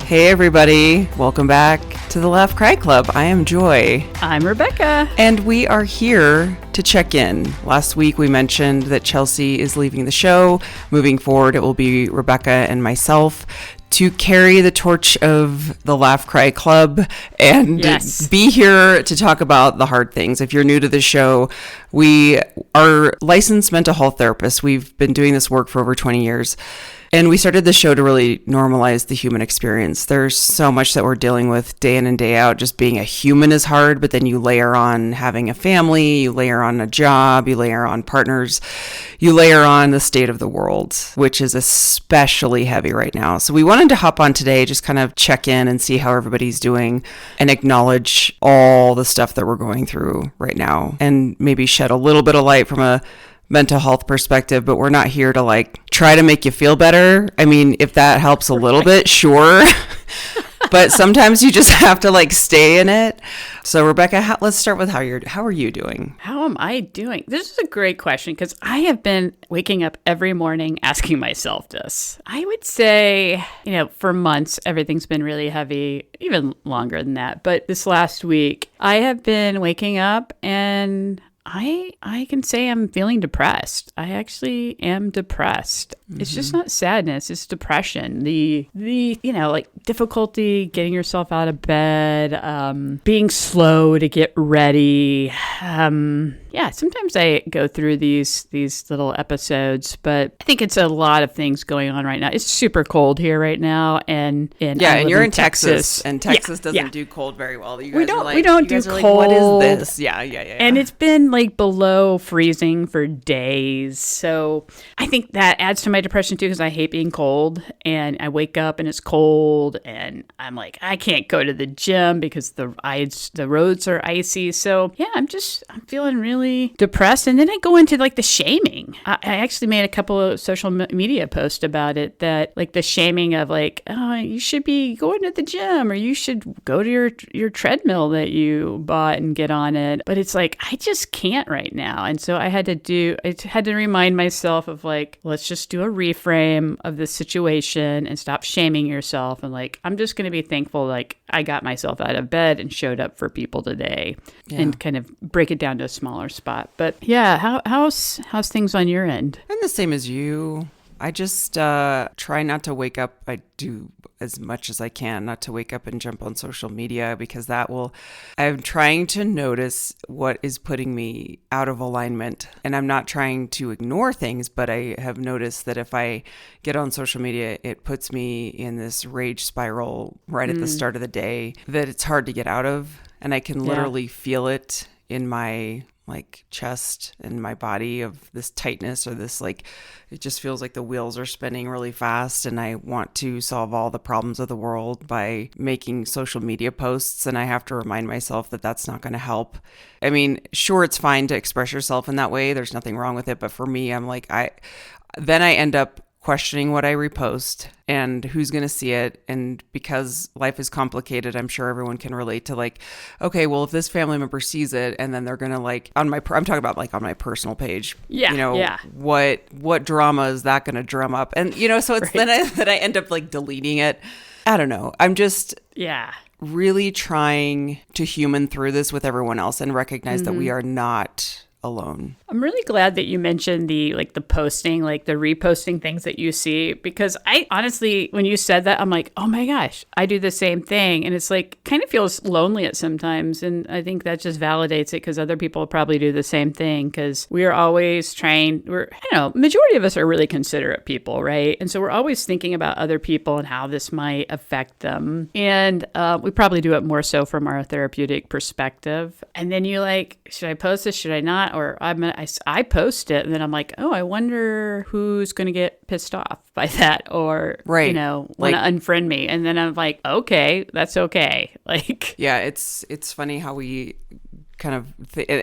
Hey everybody, welcome back to the Laugh Cry Club. I am Joy. I'm Rebecca. And we are here to check in. Last week we mentioned that Chelsea is leaving the show. Moving forward, it will be Rebecca and myself to carry the torch of the Laugh Cry Club and be here to talk about the hard things. If you're new to the show, we are licensed mental health therapists. We've been doing this work for over 20 years. And we started the show to really normalize the human experience. There's so much that we're dealing with day in and day out. Just being a human is hard, but then you layer on having a family, you layer on a job, you layer on partners, you layer on the state of the world, which is especially heavy right now. So we wanted to hop on today, just kind of check in and see how everybody's doing and acknowledge all the stuff that we're going through right now and maybe shed a little bit of light from a mental health perspective, but we're not here to try to make you feel better. I mean, if that helps a little bit, sure. But sometimes you just have to stay in it. So Rebecca, let's start with how are you doing? How am I doing? This is a great question because I have been waking up every morning asking myself this. I would say, for months, everything's been really heavy, even longer than that. But this last week, I have been waking up and I can say I'm feeling depressed. I actually am depressed. Mm-hmm. It's just not sadness. It's depression. The difficulty getting yourself out of bed, being slow to get ready. Sometimes I go through these little episodes, but I think it's a lot of things going on right now. It's super cold here right now, and you're in Texas, and Texas doesn't do cold very well. We don't do cold. What is this? Yeah. And it's been below freezing for days, so I think that adds to my depression too because I hate being cold, and I wake up and it's cold, and I'm like I can't go to the gym because the roads are icy. So I'm feeling really depressed, and then I go into the shaming. I actually made a couple of social media posts about it, that the shaming of you should be going to the gym, or you should go to your treadmill that you bought and get on it. But it's I just can't right now, and so I had to remind myself of let's just do a reframe of the situation and stop shaming yourself, and I'm just going to be thankful I got myself out of bed and showed up for people today, and kind of break it down to a smaller spot. But how's things on your end? I'm the same as you. I just try not to wake up. I do as much as I can not to wake up and jump on social media, because I'm trying to notice what is putting me out of alignment. And I'm not trying to ignore things, but I have noticed that if I get on social media, it puts me in this rage spiral right at the start of the day that it's hard to get out of. And I can literally feel it in my chest and my body, of this tightness, or this it just feels like the wheels are spinning really fast, and I want to solve all the problems of the world by making social media posts, and I have to remind myself that that's not going to help. I mean, sure, it's fine to express yourself in that way. There's nothing wrong with it, but for me, I'm then I end up questioning what I repost and who's going to see it. And because life is complicated, I'm sure everyone can relate to okay, well, if this family member sees it and then they're going to I'm talking about on my personal page, what drama is that going to drum up? And, so it's then I end up deleting it. I don't know. I'm just really trying to human through this with everyone else and recognize that we are not alone. I'm really glad that you mentioned the posting, the reposting things that you see, because I honestly, when you said that, I'm oh my gosh, I do the same thing. And it's kind of feels lonely at sometimes. And I think that just validates it, because other people probably do the same thing, because we are always majority of us are really considerate people, right? And so we're always thinking about other people and how this might affect them. And we probably do it more so from our therapeutic perspective. And then you should I post this? Should I not? Or I post it, and then I'm oh, I wonder who's going to get pissed off by that, or want to unfriend me. And then I'm okay, that's okay. It's funny how we kind of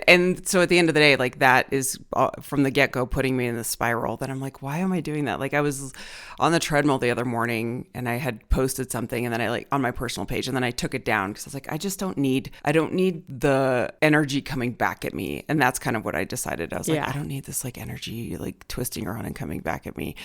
and so at the end of the day, that is from the get-go putting me in the spiral that I'm why am I doing that? I was on the treadmill the other morning, and I had posted something, and then I on my personal page, and then I took it down because I was I don't need the energy coming back at me. And that's kind of what I decided. I was I don't need this energy twisting around and coming back at me.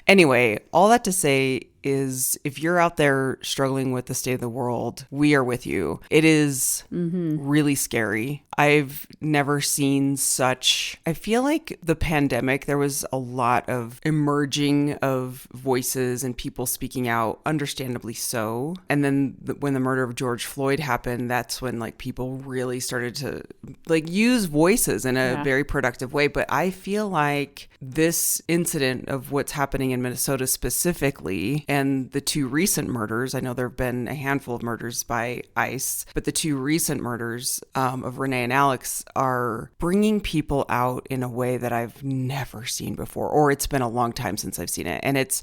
Anyway, all that to say, is if you're out there struggling with the state of the world, we are with you. It is really scary. I've never seen such, I feel like the pandemic, there was a lot of emerging of voices and people speaking out, understandably so. And then when the murder of George Floyd happened, that's when like people really started to like use voices in a very productive way. But I feel like this incident of what's happening in Minnesota specifically, and the two recent murders, I know there have been a handful of murders by ICE, but the two recent murders of Renee and Alex are bringing people out in a way that I've never seen before, or it's been a long time since I've seen it. And it's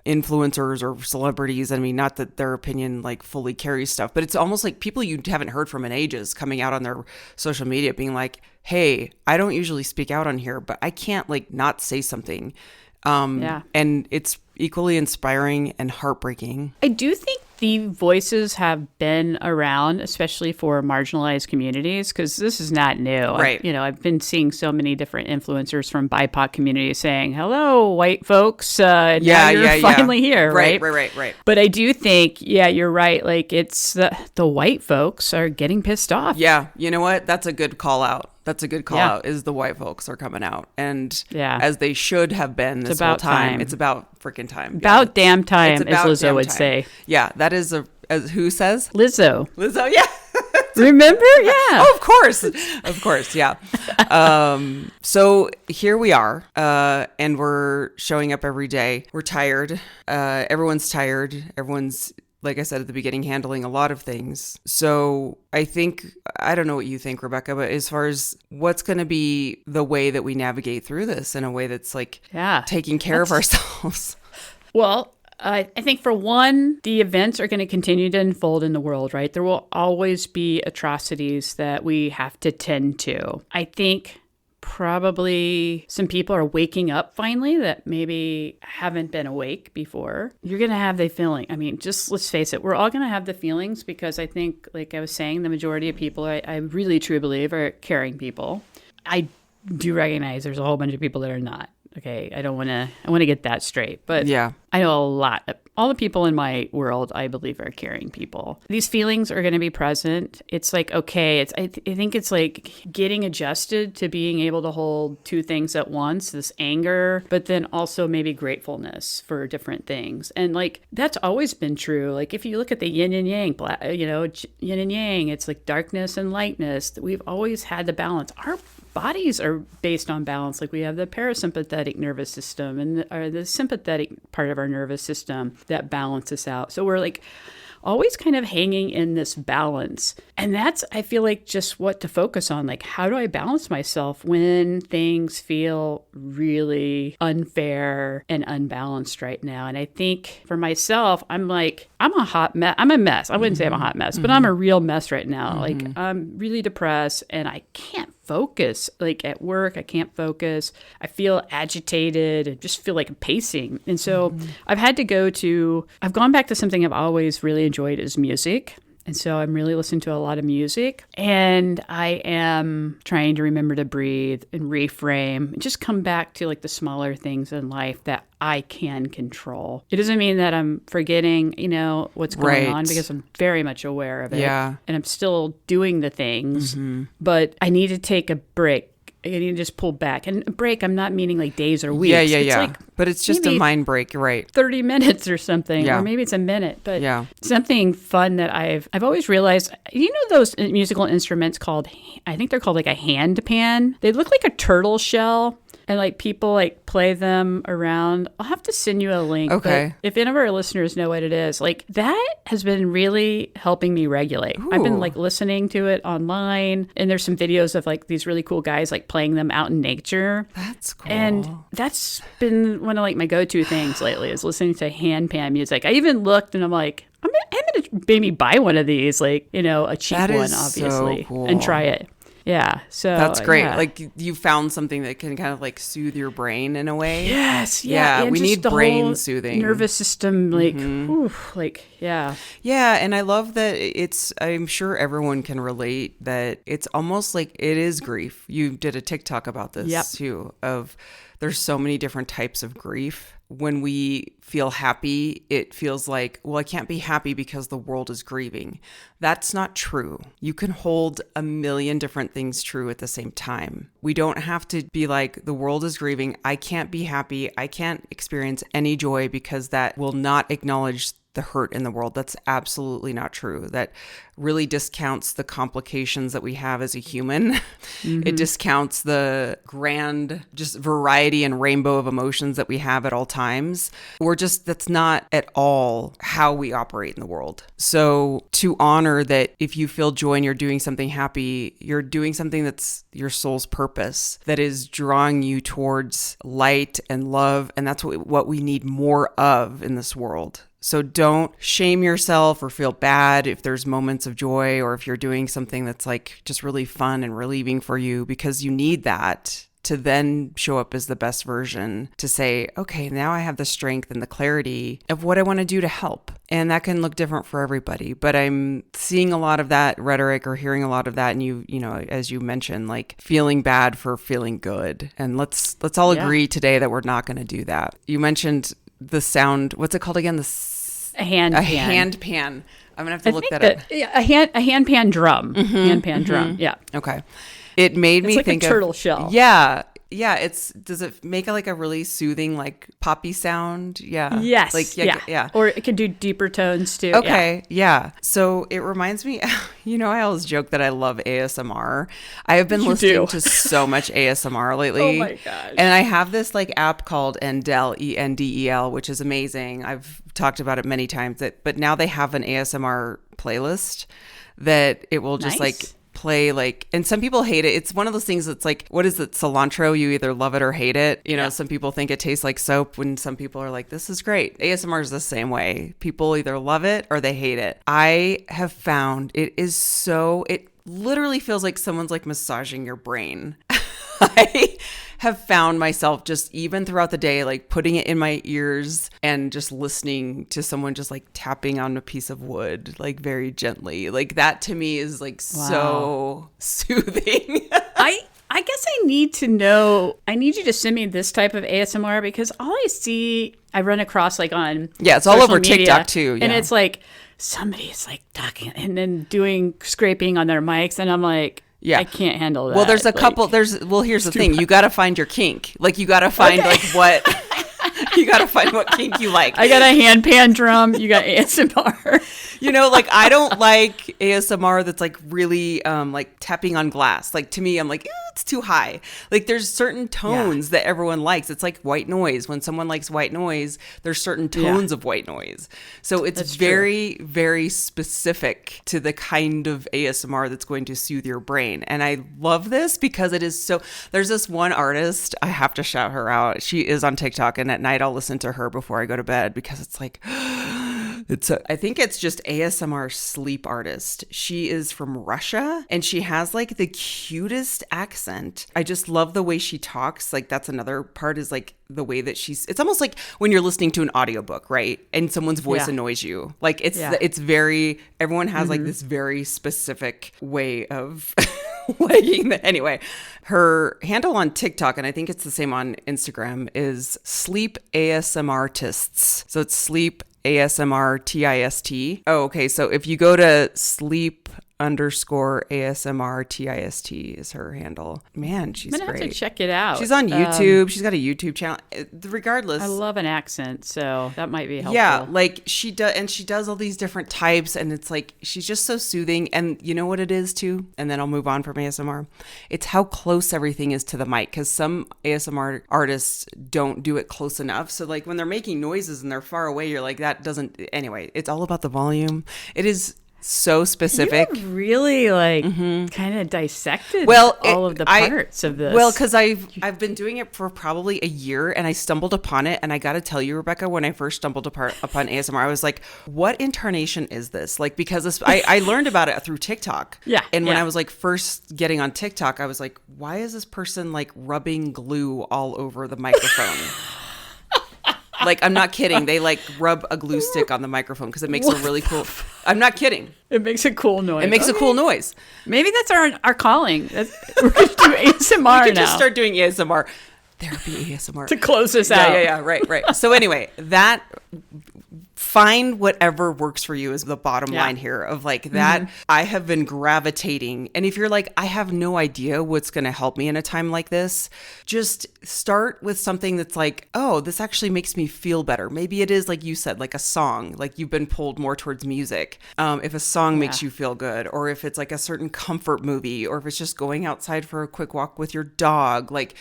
influencers or celebrities. I mean, not that their opinion like fully carries stuff, but it's almost like people you haven't heard from in ages coming out on their social media being like, hey, I don't usually speak out on here, but I can't like not say something. And it's equally inspiring and heartbreaking. I do think the voices have been around, especially for marginalized communities, because this is not new. Right. I've been seeing so many different influencers from BIPOC communities saying, hello, white folks. Now you're finally here. Right. But I do think, you're right. Like it's the white folks are getting pissed off. Yeah. You know what? That's a good call out. That's a good call out, is the white folks are coming out. And as they should have been this whole time. It's about freaking time. About damn time, as Lizzo would say. Yeah, that is as who says? Lizzo, yeah. Remember? Yeah. Oh, of course. Yeah. So here we are, and we're showing up every day. We're tired. Everyone's tired. Everyone's, like I said at the beginning, handling a lot of things. So I don't know what you think, Rebecca, but as far as what's going to be the way that we navigate through this in a way that's like taking care of ourselves. Well, I think for one, the events are going to continue to unfold in the world, right? There will always be atrocities that we have to tend to. I think probably some people are waking up finally that maybe haven't been awake before. You're going to have the feeling. I mean, just let's face it, we're all going to have the feelings because I think, like I was saying, the majority of people, I really truly believe, are caring people. I do recognize there's a whole bunch of people that are not. Okay, I want to get that straight. But I know a lot. All the people in my world, I believe, are caring people. These feelings are going to be present. It's like, okay, I think it's like getting adjusted to being able to hold two things at once, this anger, but then also maybe gratefulness for different things. And like, that's always been true. Like if you look at the yin and yang, yin and yang, it's like darkness and lightness. We've always had the balance. Our bodies are based on balance. Like we have the parasympathetic nervous system and the sympathetic part of our nervous system that balances out. So we're like always kind of hanging in this balance. And that's, I feel like, just what to focus on. Like, how do I balance myself when things feel really unfair and unbalanced right now? And I think for myself, I'm a hot mess. I'm a mess. I wouldn't say I'm a hot mess, but I'm a real mess right now. Like, I'm really depressed and I can't focus. Like at work, I can't focus. I feel agitated. I just feel like I'm pacing. And so I've gone back to something I've always really enjoyed is music. And so I'm really listening to a lot of music, and I am trying to remember to breathe and reframe and just come back to like the smaller things in life that I can control. It doesn't mean that I'm forgetting, what's going on, because I'm very much aware of it. Yeah. And I'm still doing the things, but I need to take a break. I need to just pull back. And a break, I'm not meaning like days or weeks. Yeah. Like but it's just a mind break, you're right. 30 minutes or something, or maybe it's a minute. But something fun that I've always realized, those musical instruments I think they're called like a hand pan? They look like a turtle shell. And like people like play them around. I'll have to send you a link. Okay. But if any of our listeners know what it is, like that has been really helping me regulate. Ooh. I've been like listening to it online, and there's some videos of like these really cool guys like playing them out in nature. That's cool. And that's been one of like my go-to things lately is listening to handpan music. I even looked and I'm like, I'm gonna maybe buy one of these, like, a cheap one, obviously, so cool. And try it. Yeah, so that's great. Yeah. Like you found something that can kind of like soothe your brain in a way. Yes, yeah. We need brain soothing, nervous system, like, yeah. And I love that I'm sure everyone can relate that it's almost like it is grief. You did a TikTok about this too. There's so many different types of grief. when we feel happy, it feels like, well, I can't be happy because the world is grieving. That's not true. You can hold a million different things true at the same time. We don't have to be like, the world is grieving. I can't be happy. I can't experience any joy because that will not acknowledge the hurt in the world. That's absolutely not true. That really discounts the complications that we have as a human. It discounts the grand just variety and rainbow of emotions that we have at all times. That's not at all how we operate in the world. So to honor that if you feel joy and you're doing something happy, you're doing something that's your soul's purpose, that is drawing you towards light and love. And that's what we need more of in this world. So don't shame yourself or feel bad if there's moments of joy or if you're doing something that's like just really fun and relieving for you, because you need that to then show up as the best version, to say, okay, now I have the strength and the clarity of what I want to do to help. And that can look different for everybody. But I'm seeing a lot of that rhetoric or hearing a lot of that. And you know, as you mentioned, like feeling bad for feeling good. And let's all agree today that we're not going to do that. You mentioned the sound, what's it called again? A hand pan. I'm gonna have to look that up. A hand pan drum. Hand pan drum. Yeah. Okay. It made me like think a turtle shell. Yeah. Yeah. Does it make like a really soothing, like poppy sound? Yeah. Yes. Like yeah. Or it can do deeper tones too. Okay. Yeah. So it reminds me, you know, I always joke that I love ASMR. I have been listening to so much ASMR lately. Oh my gosh. And I have this like app called Endel, Endel, which is amazing. I've talked about it many times, but now they have an ASMR playlist that it will just like play like, and some people hate it. It's one of those things that's like, what is it? Cilantro, you either love it or hate it. You know, some people think it tastes like soap when some people are like, this is great. ASMR is the same way. People either love it or they hate it. I have found it literally feels like someone's like massaging your brain. I have found myself just even throughout the day, like putting it in my ears and just listening to someone just like tapping on a piece of wood, like very gently. Like that to me is like so soothing. I guess I need you to send me this type of ASMR, because all I run across like on it's all over media, TikTok too. And it's like somebody is like talking and then doing scraping on their mics, and I'm like, I can't handle that. Well, there's a couple. Here's the thing. You got to find your kink. Like you got to find like what you got to find what kink you like. I got a hand pan drum. You got ASMR. You know, like I don't like ASMR that's like really like tapping on glass. Like to me, I'm like, it's too high. Like there's certain tones that everyone likes. It's like white noise. When someone likes white noise, there's certain tones of white noise. So it's very, very specific to the kind of ASMR that's going to soothe your brain. And I love this because it is so, there's this one artist, I have to shout her out. She is on TikTok, and at night I'll listen to her before I go to bed because it's like, I think it's just ASMR sleep artist. She is from Russia and she has like the cutest accent. I just love the way she talks. Like that's another part, is like the way that it's almost like when you're listening to an audiobook, right? And someone's voice annoys you. Like it's very, everyone has like this very specific way of liking that. Anyway, her handle on TikTok, and I think it's the same on Instagram, is Sleep ASMR Artists. So it's Sleep ASMR TIST. Oh, okay. So if you go to sleep _ASMR TIST is her handle. Man, she's great. I'm gonna have to check it out. She's on YouTube. She's got a YouTube channel. Regardless, I love an accent, so that might be helpful. Yeah, like she does all these different types, and it's like she's just so soothing. And you know what it is too? And then I'll move on from ASMR. It's how close everything is to the mic, because some ASMR artists don't do it close enough. So like when they're making noises and they're far away, you're like, that doesn't. Anyway, it's all about the volume. It is so specific. You really kind of dissected all of the parts of this. Well, because I've been doing it for probably a year, and I stumbled upon it. And I got to tell you, Rebecca, when I first stumbled upon ASMR, I was like, what intonation is this? Like, because I learned about it through TikTok. Yeah. And when I was like first getting on TikTok, I was like, why is this person like rubbing glue all over the microphone? Like, I'm not kidding. They like rub a glue stick on the microphone because it makes a really cool. I'm not kidding. It makes a cool noise. It makes a cool noise. Maybe that's our calling. We're going to do ASMR now. We could just start doing ASMR. Therapy ASMR. To close this Yeah, out. yeah, right. So anyway, that find whatever works for you is the bottom line here of like that. I have been gravitating. And if you're like, I have no idea what's going to help me in a time like this, just start with something that's like, oh, this actually makes me feel better. Maybe it is, like you said, like a song, like you've been pulled more towards music. If a song makes you feel good, or if it's like a certain comfort movie, or if it's just going outside for a quick walk with your dog, like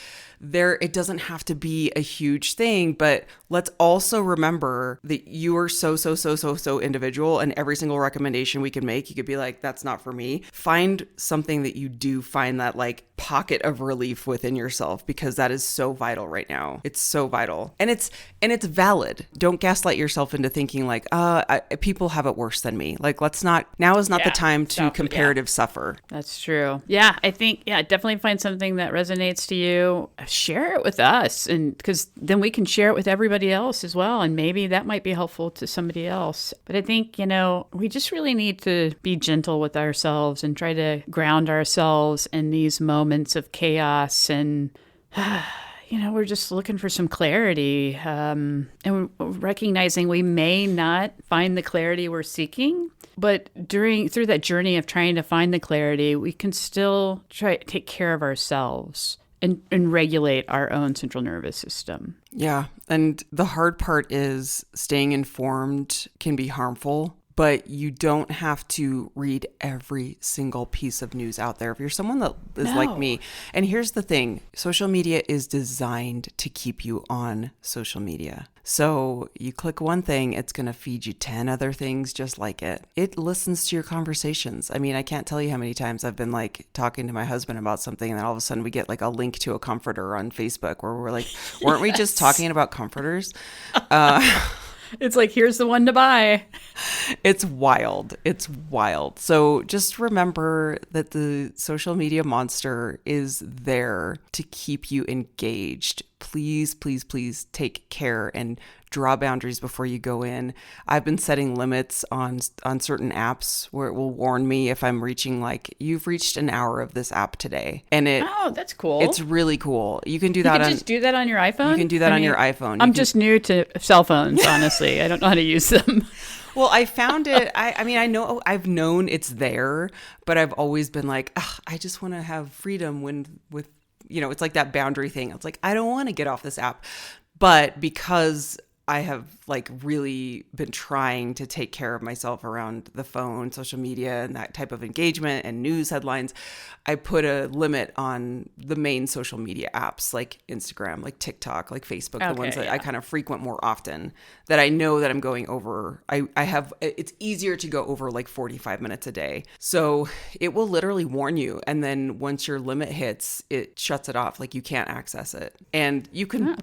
it doesn't have to be a huge thing, but let's also remember that you are so individual, and every single recommendation we can make, you could be like, that's not for me. Find something that you do find that like pocket of relief within yourself, because that is so vital right now. It's so vital. And it's valid. Don't gaslight yourself into thinking like, people have it worse than me. Like, now is not the time to comparative suffer. That's true. Yeah, I think, definitely find something that resonates to you. Share it with us, and because then we can share it with everybody else as well. And maybe that might be helpful to somebody else. But I think, we just really need to be gentle with ourselves and try to ground ourselves in these moments of chaos. And, we're just looking for some clarity, and recognizing we may not find the clarity we're seeking. But through that journey of trying to find the clarity, we can still try to take care of ourselves and regulate our own central nervous system. Yeah. And the hard part is staying informed can be harmful, but you don't have to read every single piece of news out there if you're someone that is like me. And here's the thing, social media is designed to keep you on social media. So you click one thing, it's going to feed you 10 other things just like it. It listens to your conversations. I mean, I can't tell you how many times I've been like talking to my husband about something, and then all of a sudden we get like a link to a comforter on Facebook where we're like, weren't we just talking about comforters? It's like, here's the one to buy. It's wild. It's wild. So just remember that the social media monster is there to keep you engaged. Please, please, please take care and draw boundaries before you go in. I've been setting limits on certain apps where it will warn me if I'm reaching like, you've reached an hour of this app today. And that's cool. It's really cool. You can do that. You can just do that on your iPhone? You can do that on your iPhone. I'm just new to cell phones, honestly. I don't know how to use them. Well, I found it. I mean, I've known it's there, but I've always been like, I just want to have freedom with, it's like that boundary thing. It's like, I don't want to get off this app. But because I have like really been trying to take care of myself around the phone, social media, and that type of engagement and news headlines, I put a limit on the main social media apps like Instagram, like TikTok, like Facebook, the ones that I kind of frequent more often, that I know that I'm going over. It's easier to go over like 45 minutes a day. So it will literally warn you. And then once your limit hits, it shuts it off. Like you can't access it. And you can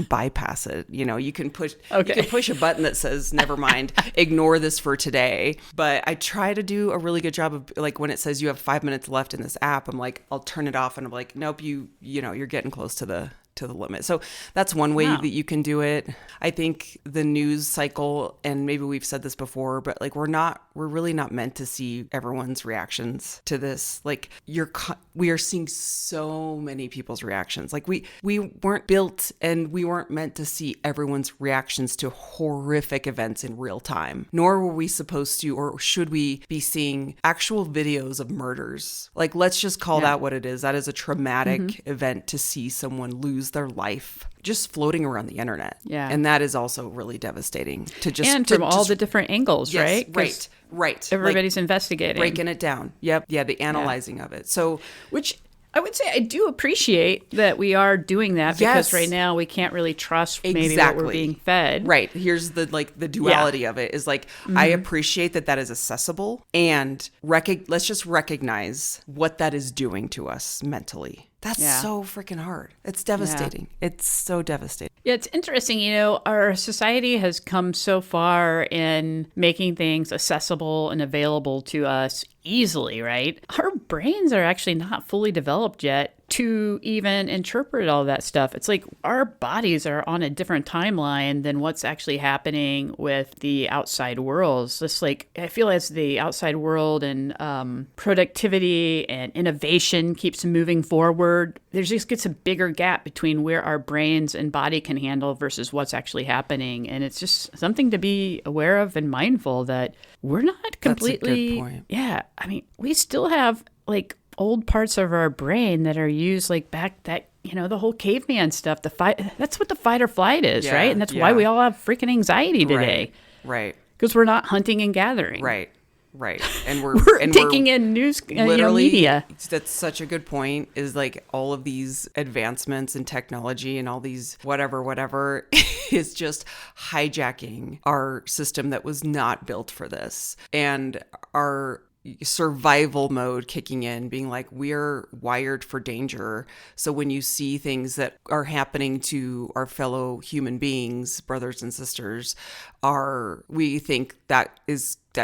bypass it. You can push a button that says, never mind, ignore this for today. But I try to do a really good job of like, when it says you have 5 minutes left in this app, I'm like, I'll turn it off, and I'm like, nope, you're getting close to the limit. So that's one way that you can do it. I think the news cycle, and maybe we've said this before, but like we're really not meant to see everyone's reactions to this. Like we are seeing so many people's reactions. Like we weren't built, and we weren't meant to see everyone's reactions to horrific events in real time, nor were we supposed to, or should we be seeing actual videos of murders. Like, let's just call that what it is. That is a traumatic event to see someone lose their life just floating around the internet. Yeah. And that is also really devastating to just... And from all the different angles, yes, right? Right. Everybody's investigating. Breaking it down. Yep. Yeah, the analyzing of it. So... Which... I would say I do appreciate that we are doing that, because right now we can't really trust maybe what we're being fed. Right. Here's the duality of it is like, I appreciate that is accessible, and let's just recognize what that is doing to us mentally. That's so freaking hard. It's devastating. Yeah. It's so devastating. Yeah, it's interesting. Our society has come so far in making things accessible and available to us easily, right? Our brains are actually not fully developed yet to even interpret all that stuff. It's like our bodies are on a different timeline than what's actually happening with the outside world. It's just like, I feel as the outside world and productivity and innovation keeps moving forward, there just gets a bigger gap between where our brains and body can handle versus what's actually happening. And it's just something to be aware of and mindful that we're not completely. That's a good point. Yeah. I mean, we still have like old parts of our brain that are used like back that, the whole caveman stuff, the fight, that's what the fight or flight is, right? And that's why we all have freaking anxiety today. Right. Because we're not hunting and gathering. Right. And we're taking in news, media. That's such a good point, is like all of these advancements in technology and all these whatever is just hijacking our system that was not built for this. And our survival mode kicking in, being like, we're wired for danger. So when you see things that are happening to our fellow human beings, brothers and sisters, we think that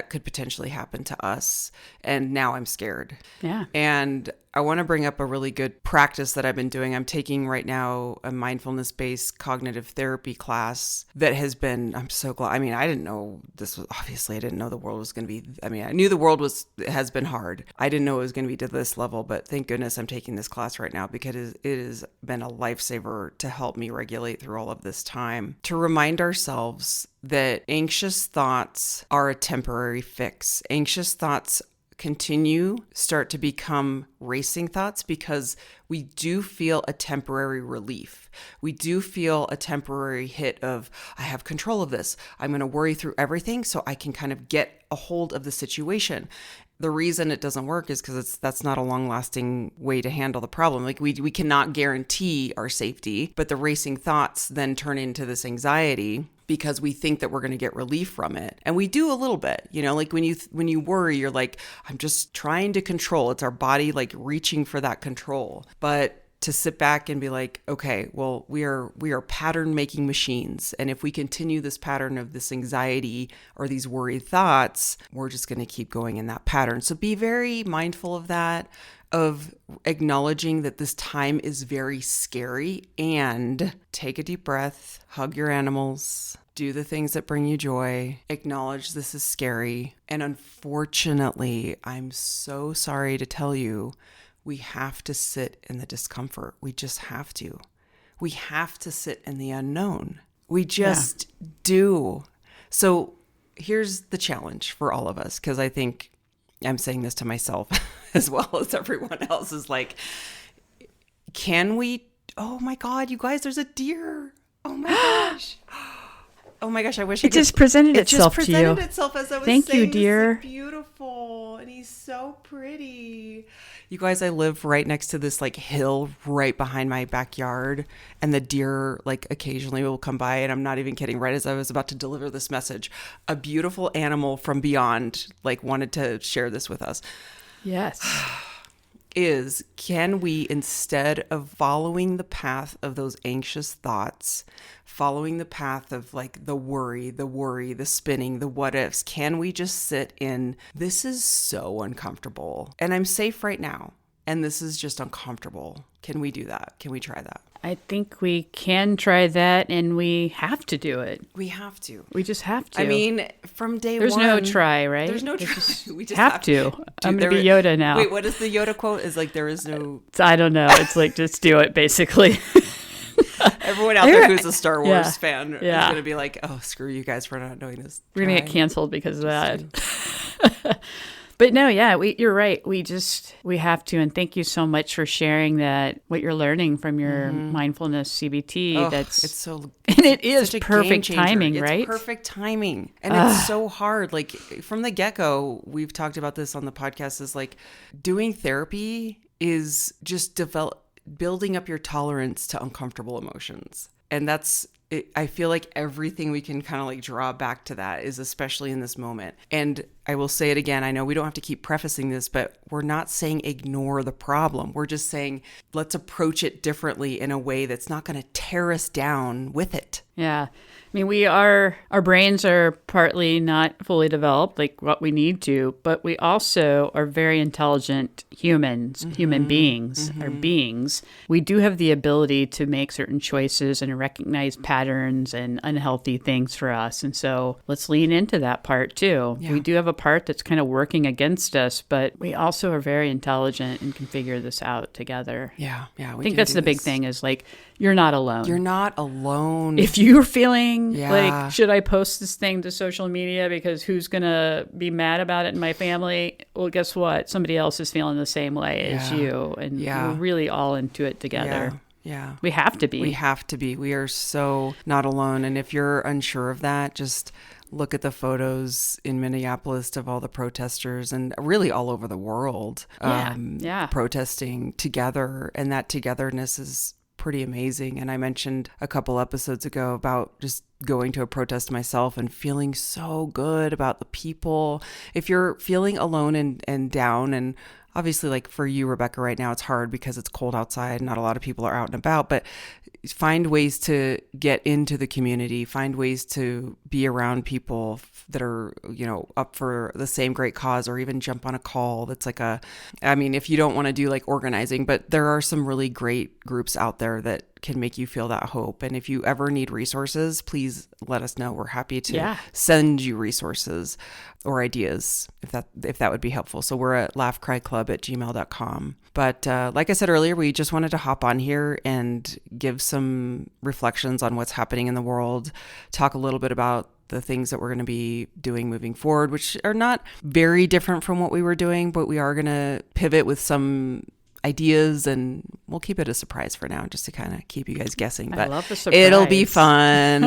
could potentially happen to us. And now I'm scared. Yeah. And I want to bring up a really good practice that I've been doing. I'm taking right now a mindfulness-based cognitive therapy class that has been, I'm so glad. I mean, I didn't know this was, obviously I didn't know the world was going to be, I mean, I knew the world has been hard. I didn't know it was going to be to this level, but thank goodness I'm taking this class right now, because it has been a lifesaver to help me regulate through all of this time, to remind ourselves that anxious thoughts are a temporary fix. Anxious thoughts start to become racing thoughts, because we do feel a temporary relief. We do feel a temporary hit of, I have control of this. I'm going to worry through everything so I can kind of get a hold of the situation. The reason it doesn't work is because that's not a long-lasting way to handle the problem. Like we cannot guarantee our safety, but the racing thoughts then turn into this anxiety, because we think that we're going to get relief from it. And we do a little bit, like when you worry, you're like, I'm just trying to control. It's our body like reaching for that control. But to sit back and be like, okay, well, we are pattern making machines. And if we continue this pattern of this anxiety or these worried thoughts, we're just going to keep going in that pattern. So be very mindful of that, of acknowledging that this time is very scary, and take a deep breath, hug your animals, do the things that bring you joy, acknowledge this is scary. And unfortunately, I'm so sorry to tell you, we have to sit in the discomfort. We just have to. We have to sit in the unknown. We just do. So here's the challenge for all of us, because I think I'm saying this to myself as well as everyone else, is like, can we, oh my God, you guys, there's a deer. Oh my gosh. Oh my gosh, I wish it just presented itself to you. It just presented itself as I was saying. Thank you, dear. It's beautiful, and he's so pretty. You guys, I live right next to this like hill right behind my backyard, and the deer like occasionally will come by, and I'm not even kidding. Right as I was about to deliver this message, a beautiful animal from beyond like wanted to share this with us. Yes. Can we, instead of following the path of those anxious thoughts, following the path of like the worry, the spinning, the what ifs, can we just sit in, this is so uncomfortable and I'm safe right now, and this is just uncomfortable. Can we do that? Can we try that? I think we can try that, and we have to do it. We have to. We just have to. I mean, from day There's one. There's no try, right? There's no try. We just have to. I'm going to be Yoda now. Wait, what is the Yoda quote? Is like, there is no... I don't know. It's like, just do it, basically. Everyone out there who's a Star Wars fan is Yeah. going to be like, oh, screw you guys for not knowing this. We're going to get canceled because of that. But no, yeah, you're right. We have to. And thank you so much for sharing that, what you're learning from your mindfulness CBT. Oh, it's so, and it is such a perfect game changer. timing, It's right? perfect timing. And it's so hard. Like from the get-go, we've talked about this on the podcast, is like doing therapy is just building up your tolerance to uncomfortable emotions. And that's it. I feel like everything we can kind of like draw back to that is, especially in this moment. And I will say it again. I know we don't have to keep prefacing this, but we're not saying ignore the problem. We're just saying let's approach it differently in a way that's not going to tear us down with it. Yeah. I mean, our brains are partly not fully developed, like what we need to, but we also are very intelligent humans, human beings, are beings. We do have the ability to make certain choices and recognize patterns and unhealthy things for us. And so let's lean into that part too. Yeah. We do have a part that's kind of working against us, but we also are very intelligent and can figure this out together. Yeah. I think that's the big thing is like, you're not alone. You're not alone. If you're feeling Yeah. like, should I post this thing to social media because who's going to be mad about it in my family? Well, guess what? Somebody else is feeling the same way as you. And we're really all into it together. Yeah. We have to be. We have to be. We are so not alone. And if you're unsure of that, just look at the photos in Minneapolis of all the protesters and really all over the world protesting together. And that togetherness is pretty amazing. And I mentioned a couple episodes ago about just going to a protest myself and feeling so good about the people. If you're feeling alone and down, and obviously like for you, Rebecca, right now it's hard because it's cold outside. Not a lot of people are out and about, but find ways to get into the community, find ways to be around people that are, up for the same great cause, or even jump on a call. That's like if you don't want to do like organizing, but there are some really great groups out there that can make you feel that hope. And if you ever need resources, please let us know. We're happy to send you resources or ideas if that would be helpful. So we're at laughcryclub@gmail.com. But like I said earlier, we just wanted to hop on here and give some reflections on what's happening in the world, talk a little bit about the things that we're going to be doing moving forward, which are not very different from what we were doing, but we are going to pivot with some ideas, and we'll keep it a surprise for now, just to kind of keep you guys guessing. But I love the surprise. It'll be fun.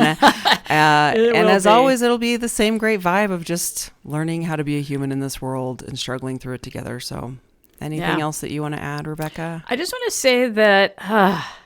And as always, it'll be the same great vibe of just learning how to be a human in this world and struggling through it together. So anything else that you want to add, Rebecca? I just want to say that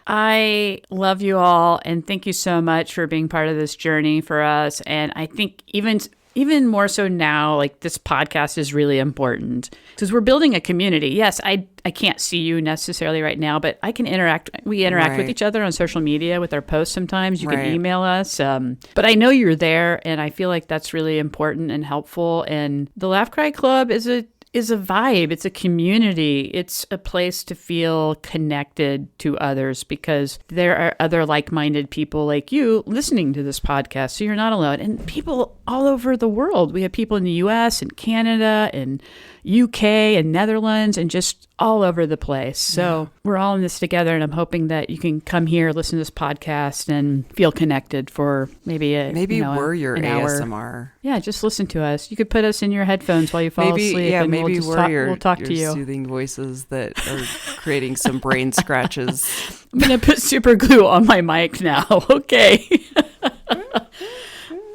I love you all, and thank you so much for being part of this journey for us. And I think even more so now, like this podcast is really important because we're building a community. Yes, I can't see you necessarily right now, but I can interact. We interact with each other on social media with our posts sometimes. You can email us. But I know you're there, and I feel like that's really important and helpful. And the Laugh Cry Club is a vibe. It's a community. It's a place to feel connected to others because there are other like-minded people like you listening to this podcast. So you're not alone. And people all over the world. We have people in the US and Canada and UK and Netherlands and just all over the place. So we're all in this together, and I'm hoping that you can come here, listen to this podcast, and feel connected for maybe we're your an ASMR. Hour. Yeah, just listen to us. You could put us in your headphones while you fall asleep. Yeah, and maybe we'll talk to you. Soothing voices that are creating some brain scratches. I'm gonna put super glue on my mic now. Okay.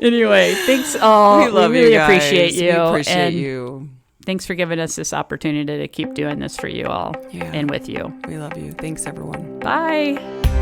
Anyway, thanks all. We love really you guys. appreciate you. We appreciate and you. Thanks for giving us this opportunity to keep doing this for you all and with you. We love you. Thanks, everyone. Bye.